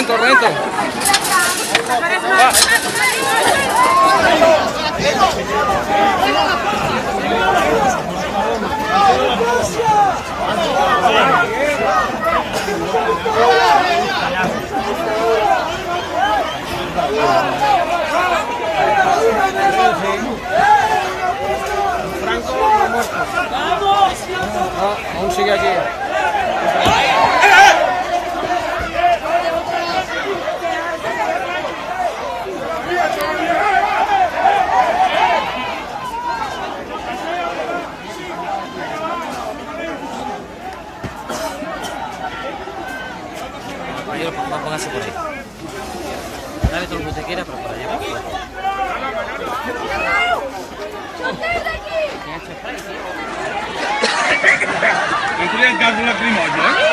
Torrento. Franco no muerto. No, aún sigue aquí. Póngase por ahí. Dale todo lo que usted quiera, pero por allá. Non ti viene il gas lacrimogeno, eh?